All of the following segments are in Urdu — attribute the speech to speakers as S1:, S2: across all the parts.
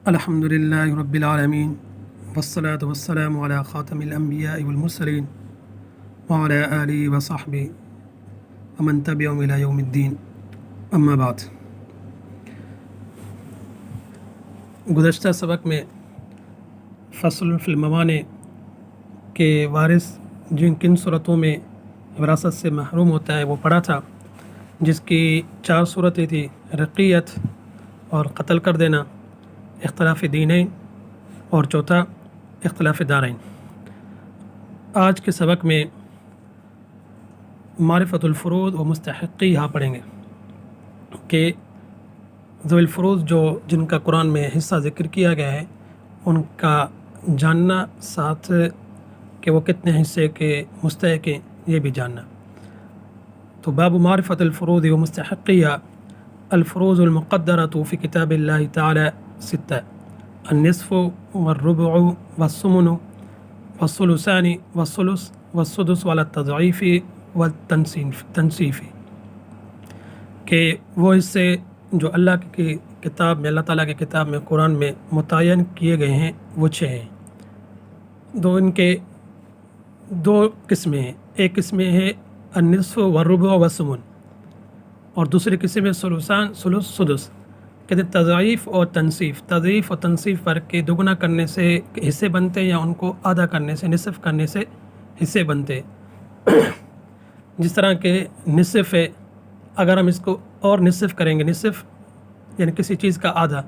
S1: الحمد للہ رب العالمین والصلاة والسلام علی خاتم الانبیاء والمرسلین وعلی آلہ وصحبہ ومن تبعهم الی یوم الدین، اما بعد۔ گزشتہ سبق میں فصل فی الموانع کے وارث جن کن صورتوں میں وراثت سے محروم ہوتا ہے وہ پڑھا تھا، جس کی 4 صورتیں تھیں: رقیت اور قتل کر دینا، اختلاف دینین، اور چوتھا اختلاف دارین۔ آج کے سبق میں معرفت الفروض و مستحقیہا پڑھیں گے کہ ذوی الفروض جن کا قرآن میں حصہ ذکر کیا گیا ہے ان کا جاننا، ساتھ کہ وہ کتنے حصے کے مستحق ہیں یہ بھی جاننا۔ تو باب معرفت الفروض و مستحقیہا۔ الفروض المقدرۃ فی کتاب اللہ تعالی 6: النصف والربع والثمن والثلثان والثلث والسدس وعلی التضعیف والتنصیف، کہ وہ حصے جو اللہ کی کتاب میں، اللہ تعالیٰ کی کتاب میں، قرآن میں متعین کیے گئے ہیں وہ 6 ہیں۔ ان کے 2 قسمیں ہیں۔ ایک قسم ہے النصف والربع والثمن، اور دوسری قسم ہے ثلثان، ثلث، سدس۔ کہتے ہیں تضعیف اور تنصیف۔ تضعیف اور تنصیف پر کے دوگنا کرنے سے حصے بنتے یا ان کو آدھا کرنے سے، نصف کرنے سے حصے بنتے۔ جس طرح کہ نصف ہے، اگر ہم اس کو اور نصف کریں گے، نصف یعنی کسی چیز کا آدھا،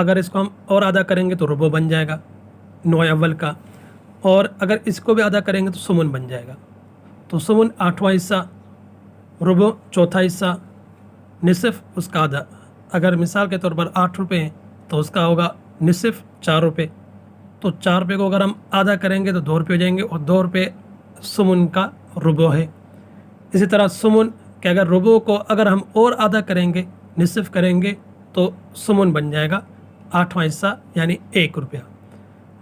S1: اگر اس کو ہم اور آدھا کریں گے تو ربع بن جائے گا نوع اول کا، اور اگر اس کو بھی آدھا کریں گے تو ثمن بن جائے گا۔ تو ثمن 8واں حصہ، ربع 4تھا حصہ، نصف اس کا آدھا۔ اگر مثال کے طور پر 8 روپے ہیں تو اس کا ہوگا نصف 4 روپے۔ تو 4 روپے کو اگر ہم آدھا کریں گے تو 2 روپے ہو جائیں گے، اور 2 روپے ثمن کا ربع ہے۔ اسی طرح ثمن کہ اگر ربع کو اگر ہم اور آدھا کریں گے، نصف کریں گے تو ثمن بن جائے گا 8واں حصہ یعنی 1 روپیہ۔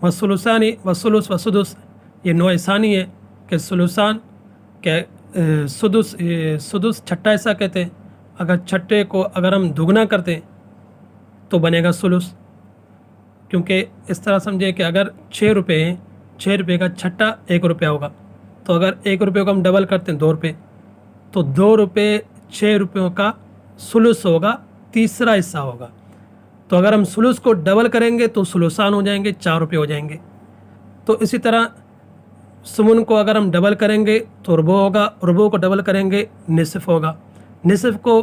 S1: والثلثان والثلث والسدس، یہ نوع ثانی ہے کہ ثلثان کہ سدس چھٹا حصہ کہتے ہیں۔ اگر چھٹے کو اگر ہم دگنا کرتے تو بنے گا ثلث، کیونکہ اس طرح سمجھے کہ اگر 6 روپے ہیں، 6 روپے کا چھٹا 1 روپیہ ہوگا، تو اگر 1 روپے کو ہم ڈبل کرتے ہیں 2 روپے، تو 2 روپے 6 روپیوں کا ثلث ہوگا، تیسرا حصہ ہوگا۔ تو اگر ہم ثلث کو ڈبل کریں گے تو ثلثان ہو جائیں گے، 4 روپے ہو جائیں گے۔ تو اسی طرح ثمن کو اگر ہم ڈبل کریں گے تو ربع ہوگا، ربع کو ڈبل کریں گے نصف ہوگا، نصف کو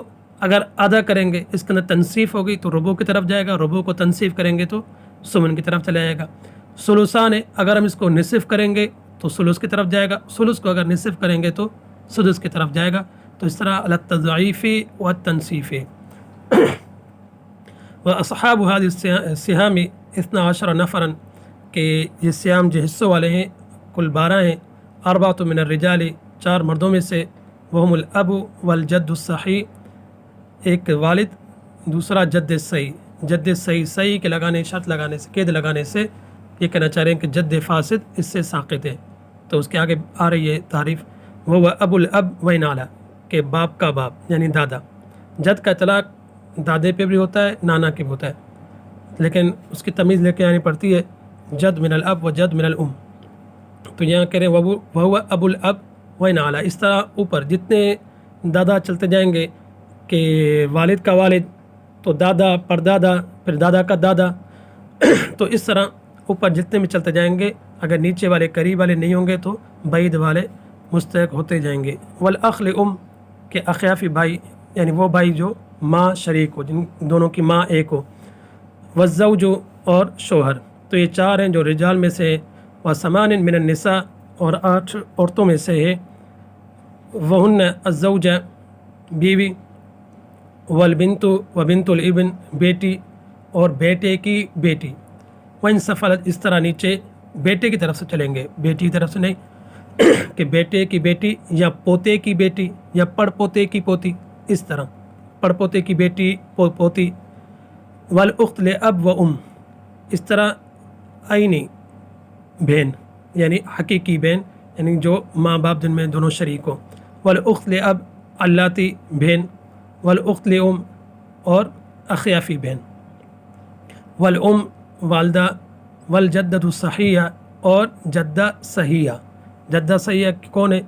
S1: اگر آدھا کریں گے، اس کے اندر تنصیف ہوگی تو ربع کی طرف جائے گا، ربع کو تنصیف کریں گے تو ثمن کی طرف چلا جائے گا۔ ثلثان ہے، اگر ہم اس کو نصف کریں گے تو ثلث کی طرف جائے گا، ثلث کو اگر نصف کریں گے تو سدس کی طرف جائے گا۔ تو اس طرح علی التضعیف والتنصیف۔ واصحاب هذه السهام 12 نفرا، کہ یہ سیام جو حصوں والے ہیں کل 12 ہیں۔ 4 من الرجال، 4 مردوں میں سے، وهم الاب والجد الصحیح، ایک والد، دوسرا جد صحیح۔ جد صحیح، صحیح کے لگانے، شرط لگانے سے، قید لگانے سے یہ کہنا چاہ رہے ہیں کہ جد فاسد اس سے ساقط ہے۔ تو اس کے آگے آ رہی ہے تعریف، وہ ابو الاب وین اعلیٰ، کہ باپ کا باپ یعنی دادا۔ جد کا اطلاق دادے پہ بھی ہوتا ہے، نانا کے بھی ہوتا ہے، لیکن اس کی تمیز لے کے آنی پڑتی ہے، جد من الاب و جد من الام۔ تو یہاں کہہ رہے ہیں وہ ابو الاب وین اعلیٰ۔ اس طرح اوپر جتنے دادا چلتے جائیں گے کہ والد کا والد، تو دادا، پردادا، پھر دادا کا دادا، تو اس طرح اوپر جتنے بھی چلتے جائیں گے، اگر نیچے والے قریب والے نہیں ہوں گے تو بعید والے مستحق ہوتے جائیں گے۔ والاخ لام، کہ اخیافی بھائی یعنی وہ بھائی جو ماں شریک ہو، جن دونوں کی ماں ایک ہو۔ والزوج، اور شوہر۔ تو یہ 4 ہیں جو رجال میں سے ہے۔ وثمان من النساء، اور 8 عورتوں میں سے ہے۔ وہن الزوجہ، بیوی، والبنت وبنت الابن، بیٹی اور بیٹے کی بیٹی۔ وان سفلت، اس طرح نیچے بیٹے کی طرف سے چلیں گے، بیٹی کی طرف سے نہیں، کہ بیٹے کی بیٹی یا پوتے کی بیٹی یا پڑ پوتے کی پوتی، اس طرح پڑ پوتے کی بیٹی، پوتی۔ والاخت لاب و ام، اس طرح عینی بہن یعنی حقیقی بہن، یعنی جو ماں باپ جن میں دونوں شریک ہوں۔ والاخت لاب اللاتی، بہن۔ والاخت لام، اور اخیافی بہن۔ والام والدہ، والجدۃ صحیحہ اور جدہ صحیحہ۔ جدہ صحیحہ کون ہے؟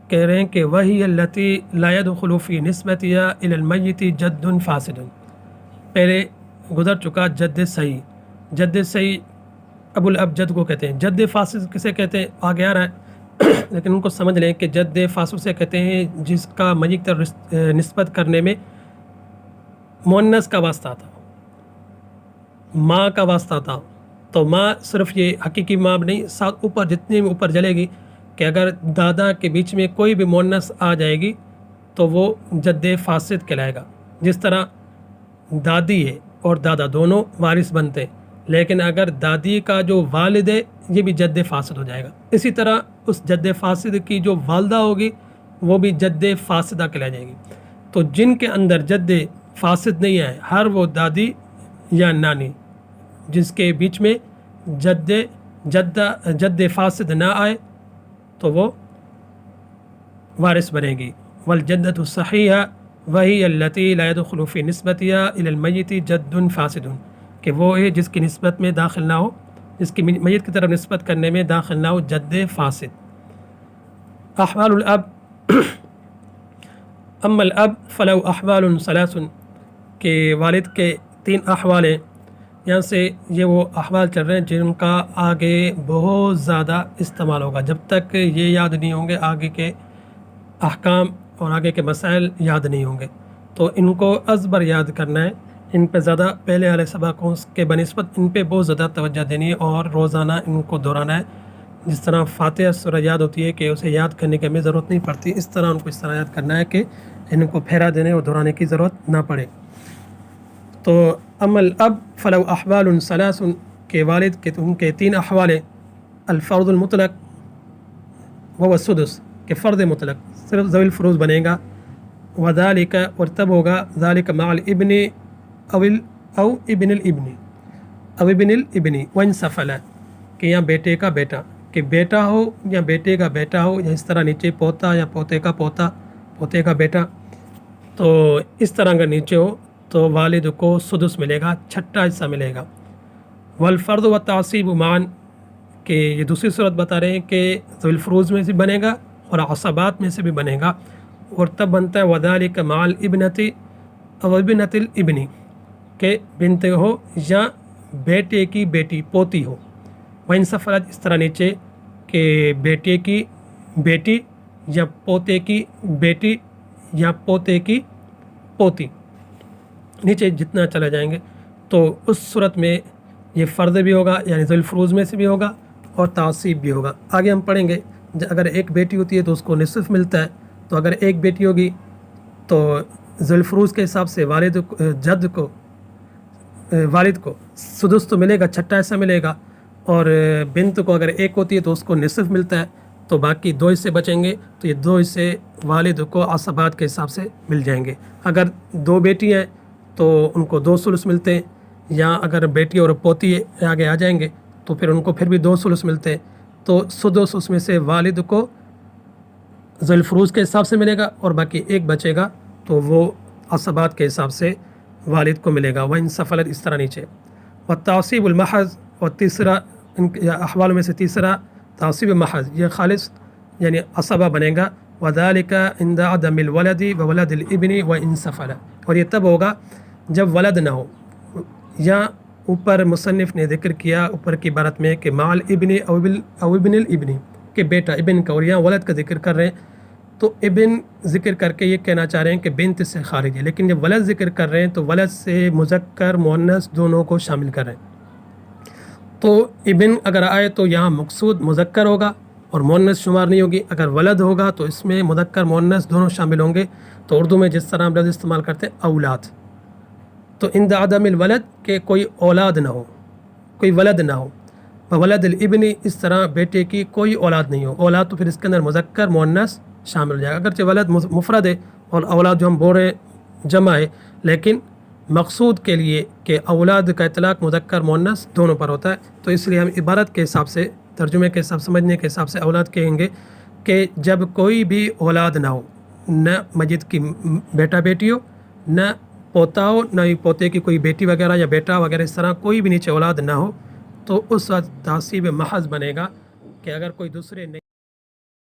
S1: کہہ رہے ہیں کہ وہی التی لا يدخل فی نسبتها الی المیت جد فاسد۔ پہلے گزر چکا جد صحیح۔ جد صحیح ابو الاب جد کو کہتے ہیں۔ جد فاسد کسے کہتے ہیں آگے آ رہا ہے لیکن ان کو سمجھ لیں کہ جد فاسد سے کہتے ہیں جس کا میت کی طرف نسبت کرنے میں مؤنث کا واسطہ تھا، ماں کا واسطہ تھا۔ تو ماں صرف یہ حقیقی ماں نہیں، ساتھ اوپر جتنی بھی اوپر جلے گی کہ اگر دادا کے بیچ میں کوئی بھی مؤنث آ جائے گی تو وہ جد فاسد کہلائے گا۔ جس طرح دادی ہے اور دادا دونوں وارث بنتے ہیں، لیکن اگر دادی کا جو والد ہے یہ بھی جد فاسد ہو جائے گا۔ اسی طرح اس جد فاسد کی جو والدہ ہوگی وہ بھی جد فاسدہ کہلائی جائے گی۔ تو جن کے اندر جد فاسد نہیں ہے، ہر وہ دادی یا نانی جس کے بیچ میں جد فاسد نہ آئے تو وہ وارث بنے گی۔ والجدۃ الصحیحہ وہی التی لا يدخل فی نسبتها الی المیت جد فاسد، کہ وہ ہے جس کی نسبت میں داخل نہ ہو، جس کی میت کی طرف نسبت کرنے میں داخل نہ ہو جد فاسد۔ احوال الاب اما الاب فلو احوال ثلاث، کہ والد کے 3 احوال ہیں۔ یہاں سے یہ وہ احوال چل رہے ہیں جن کا آگے بہت زیادہ استعمال ہوگا۔ جب تک یہ یاد نہیں ہوں گے آگے کے احکام اور آگے کے مسائل یاد نہیں ہوں گے، تو ان کو ازبر یاد کرنا ہے۔ ان پہ زیادہ پہلے والے سبقوں کے بنسبت ان پہ بہت زیادہ توجہ دینی ہے اور روزانہ ان کو دہرانا ہے۔ جس طرح فاتحہ سورہ یاد ہوتی ہے کہ اسے یاد کرنے کی ہمیں ضرورت نہیں پڑتی، اس طرح ان کو اس طرح یاد کرنا ہے کہ ان کو پھیرا دینے اور دہرانے کی ضرورت نہ پڑے۔ تو اما الاب فلو احوال ثلاث، کہ والد کے ان کے 3 احوال ہیں۔ الفرض المطلق وہ السدس، کہ فرد مطلق صرف ذوی الفروض بنے گا۔ وذالک، اور تب ہوگا ذالک مع الابن او ابن الابن او ابن الابن وان سفل، کہ یا بیٹے کا بیٹا، کہ بیٹا ہو یا بیٹے کا بیٹا ہو، یا اس طرح نیچے پوتا یا پوتے کا پوتا، پوتے کا بیٹا، تو اس طرح اگر نیچے ہو تو والد کو سدس ملے گا، چھٹا حصہ ملے گا۔ والفرض والتعصیب معاً، کہ یہ دوسری صورت بتا رہے ہیں کہ ذوی الفروض میں سے بنے گا اور عصبات میں سے بھی بنے گا، اور تب بنتا ہے وذالک مع الابنۃ او ابنۃ الابن، کہ بنت ہو یا بیٹے کی بیٹی پوتی ہو۔ وان سفلت، اس طرح نیچے کہ بیٹے کی بیٹی یا پوتے کی بیٹی یا پوتے کی پوتی، نیچے جتنا چلا جائیں گے تو اس صورت میں یہ فرض بھی ہوگا، یعنی ذوی الفروض میں سے بھی ہوگا اور تعصیب بھی ہوگا۔ آگے ہم پڑھیں گے اگر ایک بیٹی ہوتی ہے تو اس کو نصف ملتا ہے، تو اگر ایک بیٹی ہوگی تو ذوی الفروض کے حساب سے والد کو سدس تو ملے گا، چھٹا حصہ ملے گا، اور بنت کو اگر ایک ہوتی ہے تو اس کو نصف ملتا ہے، تو باقی 2 حصے بچیں گے، تو یہ 2 حصے والد کو عصبات کے حساب سے مل جائیں گے۔ اگر 2 بیٹی ہیں تو ان کو 2 ثلث ملتے ہیں، یا اگر بیٹی اور پوتی آگے آ جائیں گے تو پھر ان کو پھر بھی 2 ثلث ملتے ہیں، تو سدس اس میں سے والد کو ذوی الفروض کے حساب سے ملے گا، اور باقی 1 بچے گا تو وہ عصبات کے حساب سے والد کو ملے گا۔ وان سفلت، اس طرح نیچے۔ والتعصیب المحض، اور تیسرا ان احوال میں سے تیسرا تعصیب محض، یہ خالص یعنی عصبہ بنے گا۔ وذالک عند عدم الولد وولد الابن وان سفل، اور یہ تب ہوگا جب ولد نہ ہو، یا اوپر مصنف نے ذکر کیا اوپر کی عبارت میں کہ مع الابن او ابن الابن، کہ بیٹا ابن کا، اور یہاں ولد کا ذکر کر رہے ہیں تو ابن ذکر کر کے یہ کہنا چاہ رہے ہیں کہ بنت سے خارج ہے، لیکن جب ولد ذکر کر رہے ہیں تو ولد سے مذکر مؤنث دونوں کو شامل کر رہے ہیں۔ تو ابن اگر آئے تو یہاں مقصود مذکر ہوگا اور مؤنث شمار نہیں ہوگی، اگر ولد ہوگا تو اس میں مذکر مؤنث دونوں شامل ہوں گے۔ تو اردو میں جس طرح ہم لفظ استعمال کرتے ہیں اولاد، تو عند عدم الولد، کہ کوئی اولاد نہ ہو، کوئی ولد نہ ہو۔ وولد الابن، اس طرح بیٹے کی کوئی اولاد نہیں ہو، اولاد تو پھر اس کے اندر مذکر مؤنث شامل ہو جائے گا، اگرچہ ولد مفرد ہے اور اولاد جو ہم بول رہے ہیں جمع ہے، لیکن مقصود کے لیے کہ اولاد کا اطلاق مذکر مؤنث دونوں پر ہوتا ہے، تو اس لیے ہم عبارت کے حساب سے، ترجمے کے حساب سمجھنے کے حساب سے اولاد کہیں گے کہ جب کوئی بھی اولاد نہ ہو، نہ میت کی بیٹا بیٹی ہو، نہ پوتا ہو، نہ ہی پوتے کی کوئی بیٹی وغیرہ یا بیٹا وغیرہ اس طرح کوئی بھی نیچے اولاد نہ ہو، تو اس وقت تعصیب محض بنے گا کہ اگر کوئی دوسرے